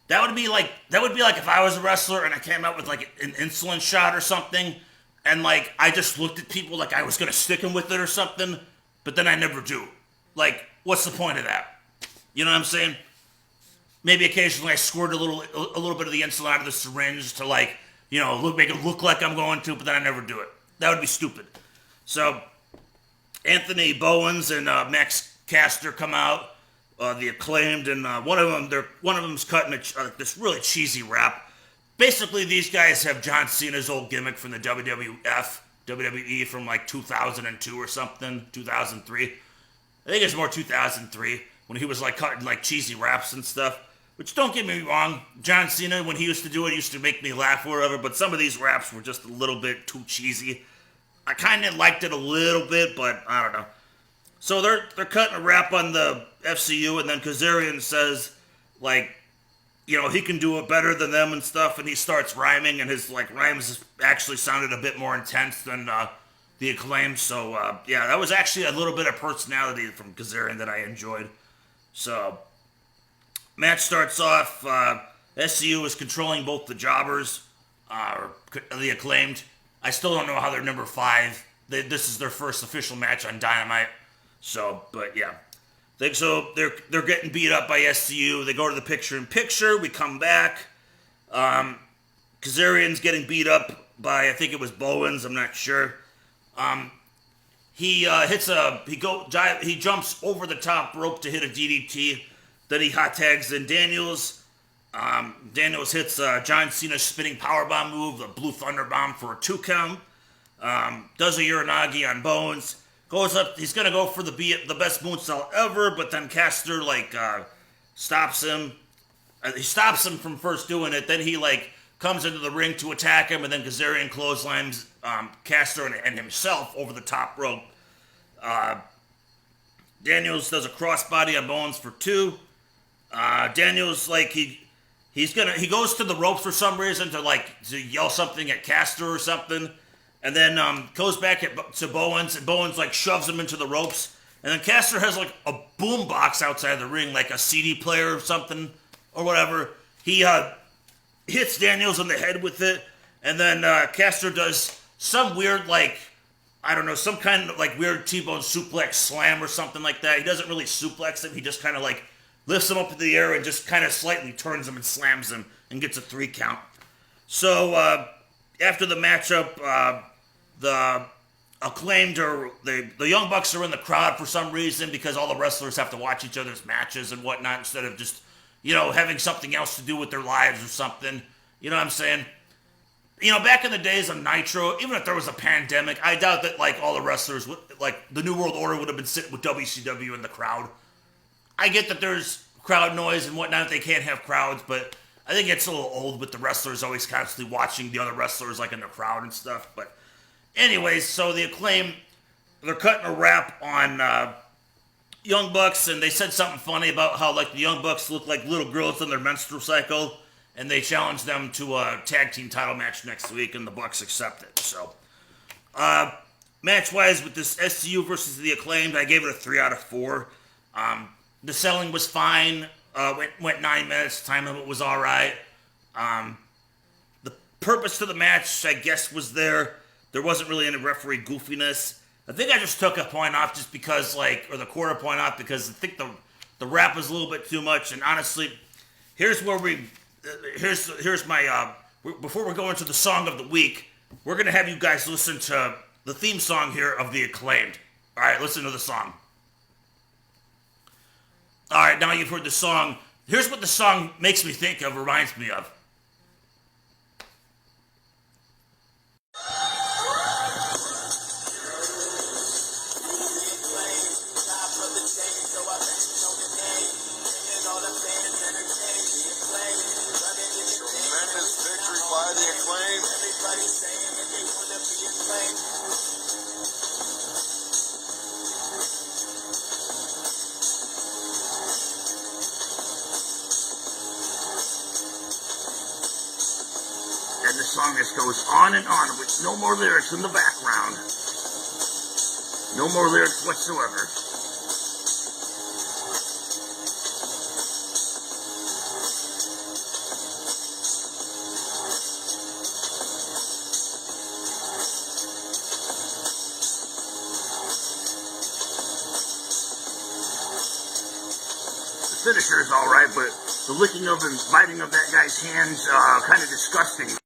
That would be like if I was a wrestler and I came out with, an insulin shot or something, and, I just looked at people like I was going to stick him with it or something, but then I never do. What's the point of that? You know what I'm saying? Maybe occasionally I squirt a little bit of the insulin out of the syringe to, make it look like I'm going to, but then I never do it. That would be stupid. So, Anthony Bowens and Max Caster come out, the Acclaimed, and one of them's cutting this really cheesy rap. basically these guys have John Cena's old gimmick from the WWE from like 2002 or something, 2003. I think it's more 2003 when he was like cutting like cheesy raps and stuff. Which, don't get me wrong, John Cena, when he used to do it, used to make me laugh or whatever, but some of these raps were just a little bit too cheesy. I kind of liked it a little bit, but I don't know. So they're cutting a rap on the FCU, and then Kazarian says, like, you know, he can do it better than them and stuff, and he starts rhyming, and his, like, rhymes actually sounded a bit more intense than the Acclaim. So, yeah, that was actually a little bit of personality from Kazarian that I enjoyed. So, match starts off, SCU is controlling both the jobbers, the Acclaimed. I still don't know how they're number 5. This is their first official match on Dynamite. So, but yeah. So they're getting beat up by SCU. They go to the picture-in-picture. We come back. Kazarian's getting beat up by, I think it was Bowens. I'm not sure. He jumps over the top rope to hit a DDT. Then he hot tags in Daniels. Daniels hits John Cena's spinning powerbomb move, the Blue Thunder Bomb, for a 2 count. Does a Uranagi on Bowens. Goes up, he's going to go for the best moonsault ever, but then Caster, stops him. He stops him from first doing it. Then he, comes into the ring to attack him, and then Kazarian clotheslines Caster and himself over the top rope. Daniels does a crossbody on Bowens for 2. Daniels, he goes to the ropes for some reason to yell something at Caster or something, and then goes back to Bowens, and Bowens shoves him into the ropes, and then Caster has a boom box outside the ring, like a CD player or something or whatever. He hits Daniels in the head with it, and then Caster does some weird some kind of weird T-bone suplex slam or something like that. He doesn't really suplex him. He just kind of lifts him up in the air and just kind of slightly turns him and slams him and gets a 3 count. So after the matchup, the Acclaimed the Young Bucks are in the crowd for some reason because all the wrestlers have to watch each other's matches and whatnot instead of just, having something else to do with their lives or something. You know what I'm saying? Back in the days of Nitro, even if there was a pandemic, I doubt that all the wrestlers would, the New World Order would have been sitting with WCW in the crowd. I get that there's crowd noise and whatnot, they can't have crowds, but I think it's a little old with the wrestlers always constantly watching the other wrestlers in the crowd and stuff. But anyways, so the Acclaim, they're cutting a rap on Young Bucks, and they said something funny about how the Young Bucks look like little girls in their menstrual cycle, and they challenged them to a tag team title match next week, and the Bucks accept it. So, match-wise with this SCU versus the Acclaimed, I gave it a 3 out of 4. The selling was fine. Went 9 minutes. Time limit was all right. The purpose to the match, I guess, was there. There wasn't really any referee goofiness. I think I just took a point off just because, or the quarter point off because I think the rap was a little bit too much. And honestly, here's my before we go into the song of the week, we're gonna have you guys listen to the theme song here of the Acclaimed. All right, listen to the song. All right, now you've heard the song. Here's what the song makes me think of, reminds me of. Tremendous victory by the Acclaim. And the song just goes on and on with no more lyrics in the background. No more lyrics whatsoever. The finisher is alright, but the licking of and biting of that guy's hands, kind of disgusting.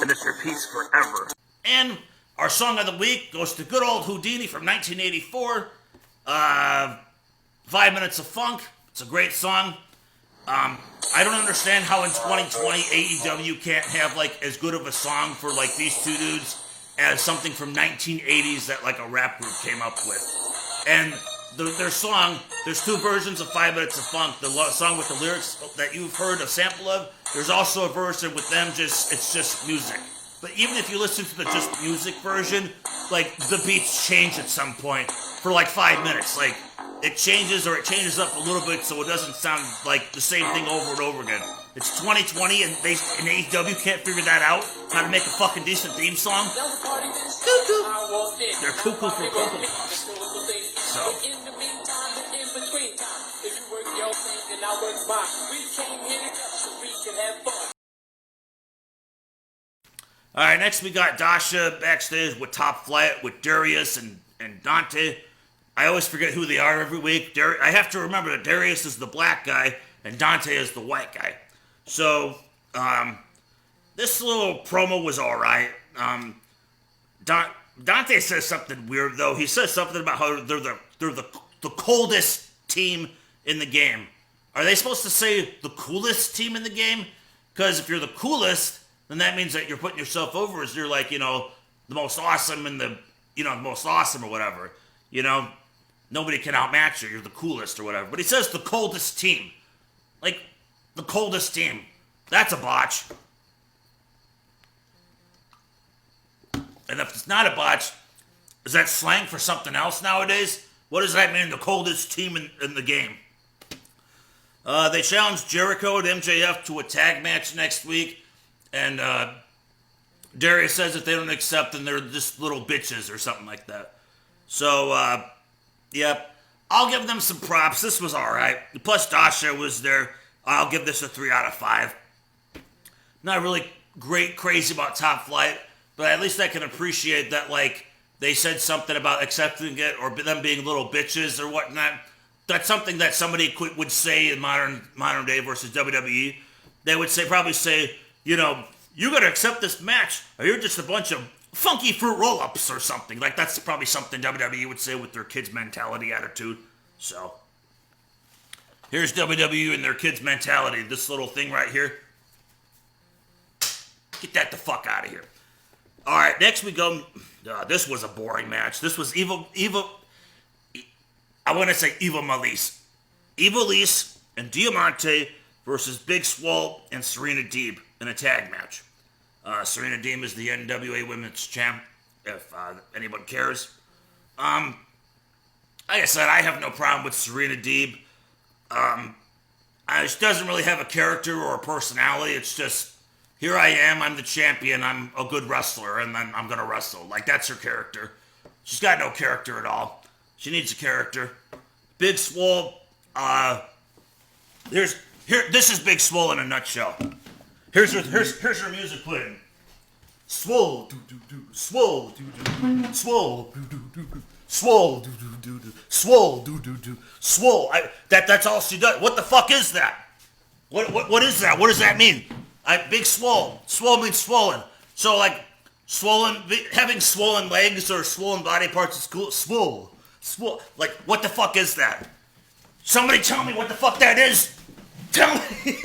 and it's your piece forever. And our song of the week goes to good old Houdini from 1984. 5 Minutes of Funk. It's a great song. I don't understand how in 2020 AEW can't have like as good of a song for like these two dudes as something from 1980s that like a rap group came up with. And their song, there's two versions of 5 Minutes of Funk. The song with the lyrics that you've heard a sample of, there's also a version with them it's just music. But even if you listen to the just music version, like the beats change at some point for like 5 minutes. Like it changes up a little bit so it doesn't sound like the same thing over and over again. It's 2020 and AEW can't figure that out, how to make a fucking decent theme song. Cuckoo. They're cuckoo for Cocoa Puffs. So. Alright, next we got Dasha backstage with Top Flight with Darius and Dante. I always forget who they are every week. I have to remember that Darius is the black guy and Dante is the white guy. So, this little promo was alright. Dante says something weird though. He says something about how they're the coldest team in the game. Are they supposed to say the coolest team in the game? Because if you're the coolest, then that means that you're putting yourself over as you're like, the most awesome and the most awesome or whatever. Nobody can outmatch you. You're the coolest or whatever. But he says the coldest team. Like, the coldest team. That's a botch. And if it's not a botch, is that slang for something else nowadays? What does that mean, the coldest team in the game? They challenged Jericho and MJF to a tag match next week. And Darius says if they don't accept, then they're just little bitches or something like that. So, yep. I'll give them some props. This was alright. Plus, Dasha was there. I'll give this a 3 out of 5. Not really crazy about Top Flight, but at least I can appreciate that, like, they said something about accepting it or them being little bitches or whatnot. That's something that somebody would say in modern day versus WWE. They would probably say, you gotta accept this match or you're just a bunch of funky fruit roll-ups or something. Like, that's probably something WWE would say with their kids' mentality attitude. So, here's WWE and their kids' mentality. This little thing right here. Get that the fuck out of here. Alright, next we go. This was a boring match. This was Eva Malis. Eva Lise and Diamante versus Big Swole and Serena Deeb in a tag match. Serena Deeb is the NWA Women's Champ, if anyone cares. Like I said, I have no problem with Serena Deeb. She doesn't really have a character or a personality. It's just, here I am, I'm the champion, I'm a good wrestler, and then I'm gonna wrestle. Like, that's her character. She's got no character at all. She needs a character. Big Swole, this is Big Swole in a nutshell. Here's her music playing. Swole, do-do-do, swole, do-do-do, swole, do-do-do, swole, do-do-do, swole, do-do-do, swole. That's all she does. What the fuck is that? What is that? What does that mean? Big Swole. Swole means swollen. So, like, having swollen legs or swollen body parts is cool. Swole. Like, what the fuck is that? Somebody tell me what the fuck that is. Tell me.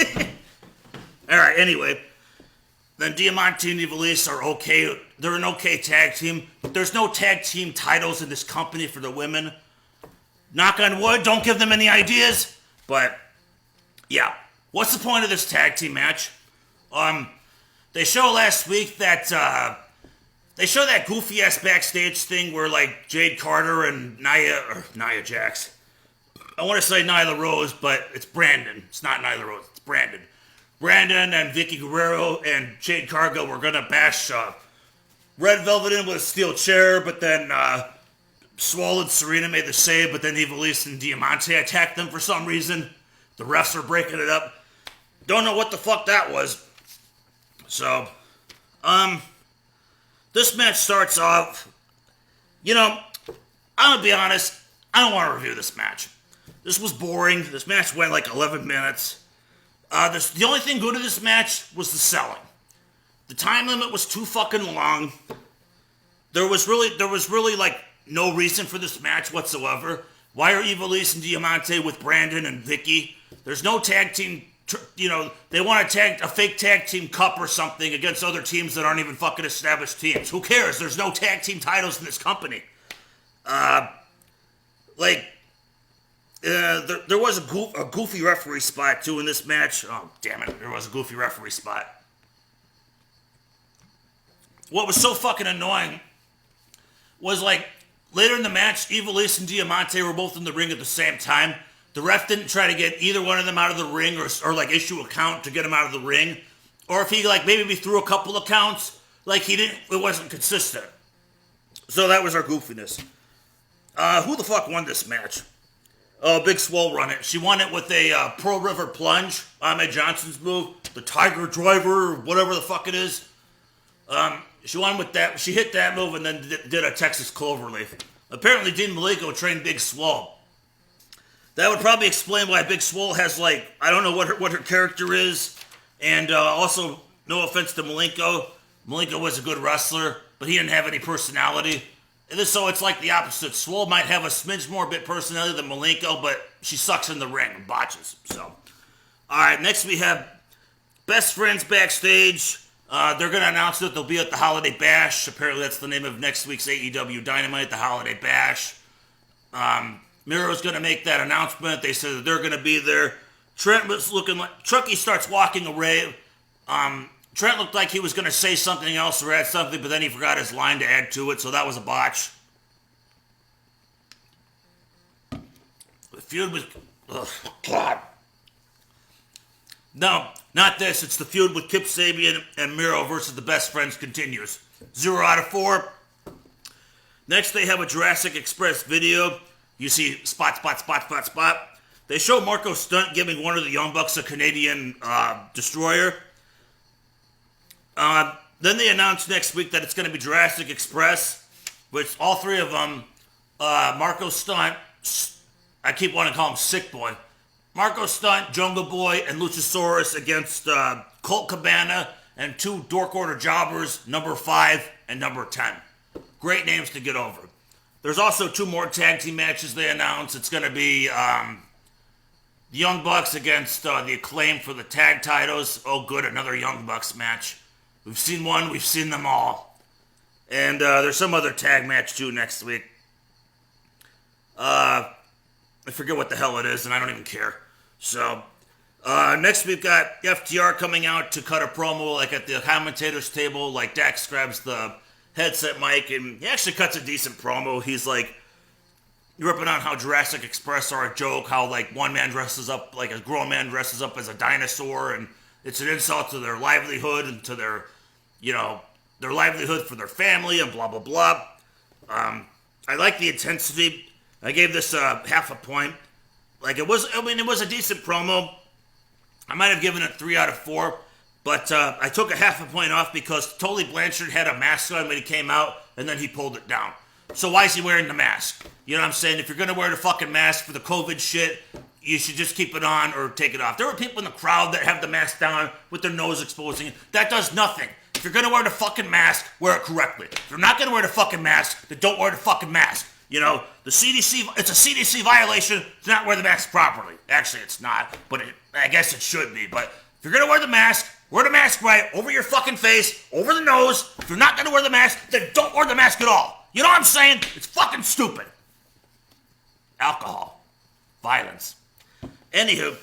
Alright, anyway. Then Diamante and Ivelisse are okay. They're an okay tag team. But there's no tag team titles in this company for the women. Knock on wood, don't give them any ideas. But, yeah. What's the point of this tag team match? They show last week that, they show that goofy-ass backstage thing where, like, Jade Carter and Nia Jax. I want to say Nyla Rose, but it's Brandon. It's not Nyla Rose, it's Brandon. Brandon and Vicky Guerrero and Jade Cargill were gonna bash Red Velvet in with a steel chair, but then Swole and Serena made the save, but then Ivelisse and Diamante attacked them for some reason. The refs are breaking it up. Don't know what the fuck that was. So, this match starts off, I'm gonna be honest, I don't want to review this match. This was boring. This match went like 11 minutes. The only thing good in this match was the selling. The time limit was too fucking long. There was really like no reason for this match whatsoever. Why are Ivelisse and Diamante with Brandon and Vicky? There's no tag team. They want a fake tag team cup or something against other teams that aren't even fucking established teams. Who cares? There's no tag team titles in this company. There was a goofy referee spot too in this match. Oh damn it! There was a goofy referee spot. What was so fucking annoying was like later in the match, Ivelisse and Diamante were both in the ring at the same time. The ref didn't try to get either one of them out of the ring or like issue a count to get them out of the ring. Or if he like maybe threw a couple of counts, like it wasn't consistent. So that was our goofiness. Who the fuck won this match? Oh, Big Swole won it. She won it with a Pearl River Plunge, Ahmed Johnson's move, the Tiger Driver, whatever the fuck it is. She won with that. She hit that move and then did a Texas Cloverleaf. Apparently, Dean Malenko trained Big Swole. That would probably explain why Big Swole has like, I don't know what her character is. And also, no offense to Malenko. Malenko was a good wrestler, but he didn't have any personality. So it's like the opposite. Swole might have a smidge more bit personality than Malenko, but she sucks in the ring and botches. So, alright, next we have Best Friends backstage. They're going to announce that they'll be at the Holiday Bash. Apparently that's the name of next week's AEW Dynamite, the Holiday Bash. Miro's going to make that announcement. They said that they're going to be there. Trent was looking like... Chucky starts walking away. Trent looked like he was going to say something else or add something, but then he forgot his line to add to it, so that was a botch. The feud was... Oh, God. No, not this. It's the feud with Kip Sabian and Miro versus the Best Friends continues. 0 out of 4. Next, they have a Jurassic Express video. You see spot. They show Marco Stunt giving one of the Young Bucks a Canadian destroyer. Then they announced next week that it's going to be Jurassic Express, which all three of them, Marco Stunt, I keep wanting to call him Sick Boy, Marco Stunt, Jungle Boy, and Luchasaurus against Colt Cabana and 2 Dork Order jobbers, number 5 and number 10. Great names to get over. There's also 2 more tag team matches they announced. It's going to be the Young Bucks against the Acclaim for the tag titles. Oh, good, another Young Bucks match. We've seen one, we've seen them all. And there's some other tag match too next week. I forget what the hell it is, and I don't even care. So, next we've got FTR coming out to cut a promo, like at the commentator's table. Like Dax grabs the headset mic, and he actually cuts a decent promo. He's like, ripping on how Jurassic Express are a joke, how like one man dresses up, like a grown man dresses up as a dinosaur, and it's an insult to their livelihood and to their, their livelihood for their family and blah, blah, blah. I like the intensity. I gave this half a point. Like it was a decent promo. I might have given it 3 out of 4, but I took a half a point off because Tully Blanchard had a mask on when he came out, and then he pulled it down. So why is he wearing the mask? You know what I'm saying? If you're going to wear the fucking mask for the COVID shit, you should just keep it on or take it off. There were people in the crowd that have the mask down with their nose exposing. That does nothing. If you're going to wear the fucking mask, wear it correctly. If you're not going to wear the fucking mask, then don't wear the fucking mask. The CDC, it's a CDC violation to not wear the mask properly. Actually, it's not, but I guess it should be. But if you're going to wear the mask right, over your fucking face, over the nose. If you're not going to wear the mask, then don't wear the mask at all. You know what I'm saying? It's fucking stupid. Alcohol. Violence. Anywho,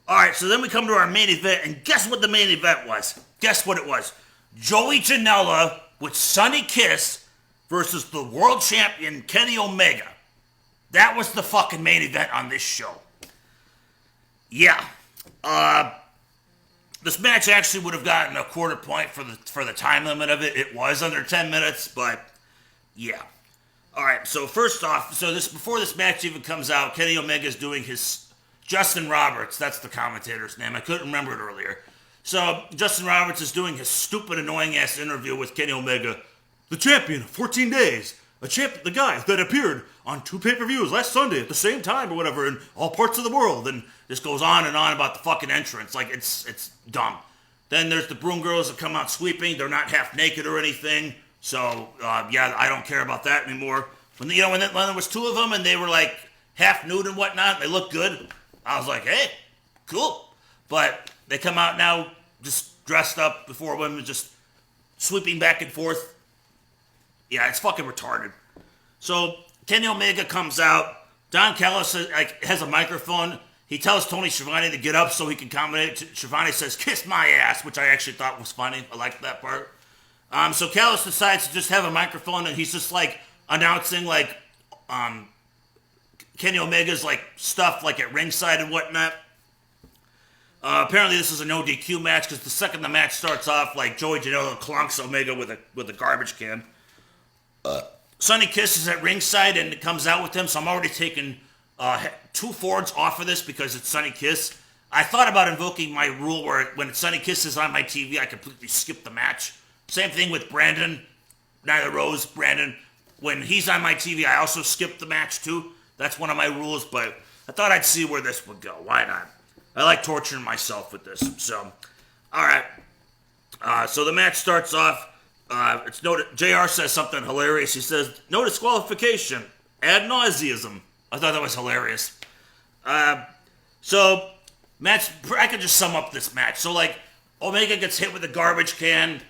alright, so then we come to our main event, and guess what the main event was? Guess what it was? Joey Janela with Sonny Kiss versus the world champion Kenny Omega. That was the fucking main event on this show. Yeah. This match actually would have gotten a quarter point for the time limit of it. It was under 10 minutes, but yeah. Alright, so first off, before this match even comes out, Kenny Omega is doing his Justin Roberts, that's the commentator's name. I couldn't remember it earlier. So, Justin Roberts is doing his stupid, annoying-ass interview with Kenny Omega. The champion of 14 days. The guy that appeared on 2 pay-per-views last Sunday at the same time or whatever in all parts of the world. And this goes on and on about the fucking entrance. Like, it's dumb. Then there's the Broom Girls that come out sweeping. They're not half naked or anything. So, yeah, I don't care about that anymore. When there was two of them and they were like half nude and whatnot, they looked good. I was like, hey, cool. But they come out now just dressed up before women, just sweeping back and forth. Yeah, it's fucking retarded. So Kenny Omega comes out. Don Callis has a microphone. He tells Tony Schiavone to get up so he can commentate. Schiavone says, kiss my ass, which I actually thought was funny. I liked that part. So Callis decides to just have a microphone, and he's just like announcing like Kenny Omega's like stuff like at ringside and whatnot. Apparently this is a no DQ match because the second the match starts off, like Joey Janela clonks Omega with a garbage can. Sonny Kiss is at ringside and it comes out with him, so I'm already taking 2 forwards off of this because it's Sonny Kiss. I thought about invoking my rule where when Sonny Kiss is on my TV, I completely skip the match. Same thing with Brandon, Nyla Rose, Brandon. When he's on my TV, I also skip the match too. That's one of my rules, but I thought I'd see where this would go. Why not? I like torturing myself with this. So, all right. So the match starts off. It's noted. JR says something hilarious. He says, "No disqualification, ad nauseism." I thought that was hilarious. So, match. I could just sum up this match. So, like, Omega gets hit with a garbage can.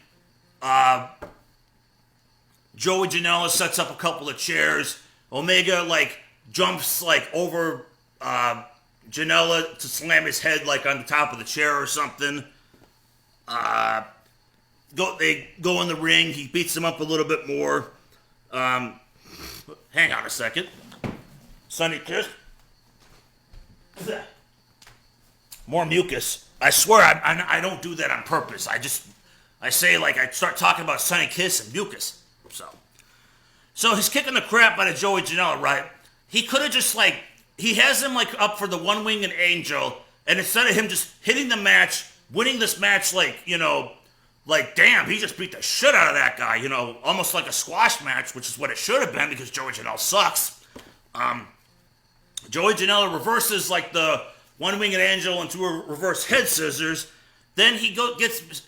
Joey Janela sets up a couple of chairs. Omega like jumps like over Janela to slam his head like on the top of the chair or something. They go in the ring. He beats him up a little bit more. Hang on a second. Sonny Kiss. More mucus. I swear I don't do that on purpose. I say like I start talking about Sonny Kiss and mucus. So he's kicking the crap out of Joey Janela, right? He could have just like, he has him like up for the one-winged angel, and instead of him just hitting the match, winning this match like, you know, like damn, he just beat the shit out of that guy, you know, almost like a squash match, which is what it should have been because Joey Janela sucks. Joey Janela reverses like the one-winged angel into a reverse head scissors. Then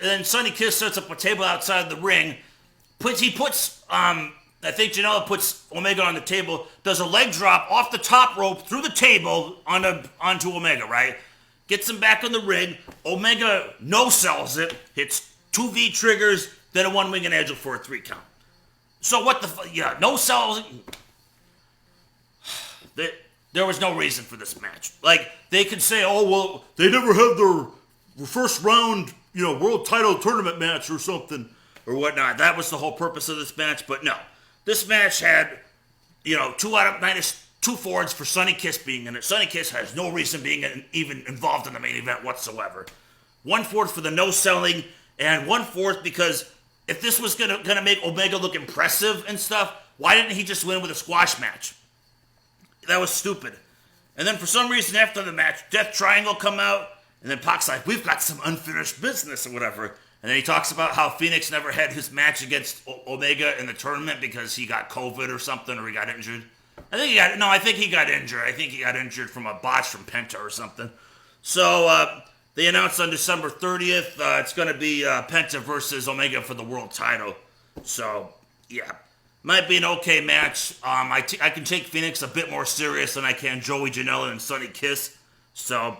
then Sonny Kiss sets up a table outside the ring. I think Janela puts Omega on the table, does a leg drop off the top rope through the table onto Omega, right? Gets him back on the ring. Omega no-sells it, hits 2 V triggers, then a one-winged angel for a 3 count. So what the fuck? Yeah, no-sells. There was no reason for this match. Like, they could say, oh, well, they never had their first round, you know, world title tournament match or something or whatnot. That was the whole purpose of this match, but no. This match had, you know, 2 forwards for Sonny Kiss being in it. Sonny Kiss has no reason being even involved in the main event whatsoever. 1 fourth for the no-selling, and 1 fourth because if this was gonna make Omega look impressive and stuff, why didn't he just win with a squash match? That was stupid. And then for some reason after the match, Death Triangle come out, and then Pac's like, we've got some unfinished business or whatever. And then he talks about how Phoenix never had his match against Omega in the tournament because he got COVID or something, or he got injured. I think he got injured. I think he got injured from a botch from Penta or something. So they announced on December 30th it's going to be Penta versus Omega for the world title. So, yeah. Might be an okay match. I can take Phoenix a bit more serious than I can Joey Janela and Sonny Kiss. So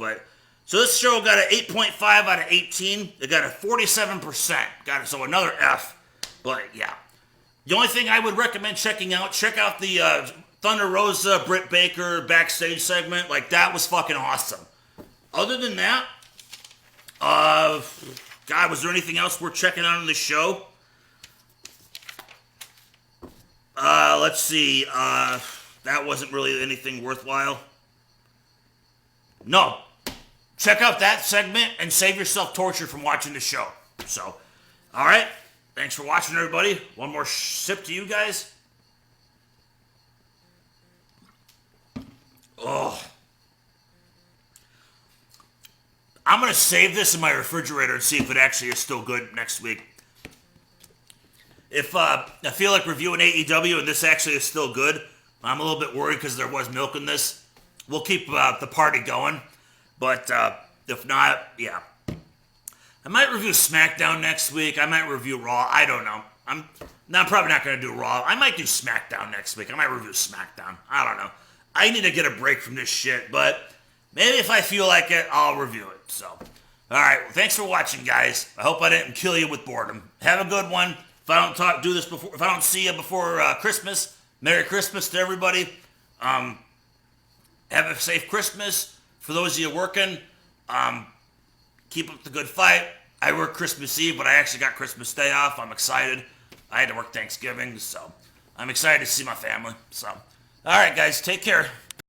this show got an 8.5 out of 18. It got a 47%. So another F. But yeah. The only thing I would recommend check out the Thunder Rosa, Britt Baker backstage segment. Like, that was fucking awesome. Other than that, God, was there anything else worth checking out on the show? Let's see. That wasn't really anything worthwhile. No. Check out that segment and save yourself torture from watching the show. So, alright. Thanks for watching, everybody. One more sip to you guys. Oh. I'm going to save this in my refrigerator and see if it actually is still good next week. If I feel like reviewing AEW and this actually is still good, I'm a little bit worried because there was milk in this. We'll keep the party going. But if not, yeah. I might review SmackDown next week. I might review Raw. I don't know. I'm probably not going to do Raw. I might do SmackDown next week. I might review SmackDown. I don't know. I need to get a break from this shit, but maybe if I feel like it, I'll review it. So, all right. Well, thanks for watching, guys. I hope I didn't kill you with boredom. Have a good one. If I don't see you before Christmas, Merry Christmas to everybody. Have a safe Christmas. For those of you working, keep up the good fight. I work Christmas Eve, but I actually got Christmas Day off. I'm excited. I had to work Thanksgiving, so I'm excited to see my family. So, all right, guys, take care.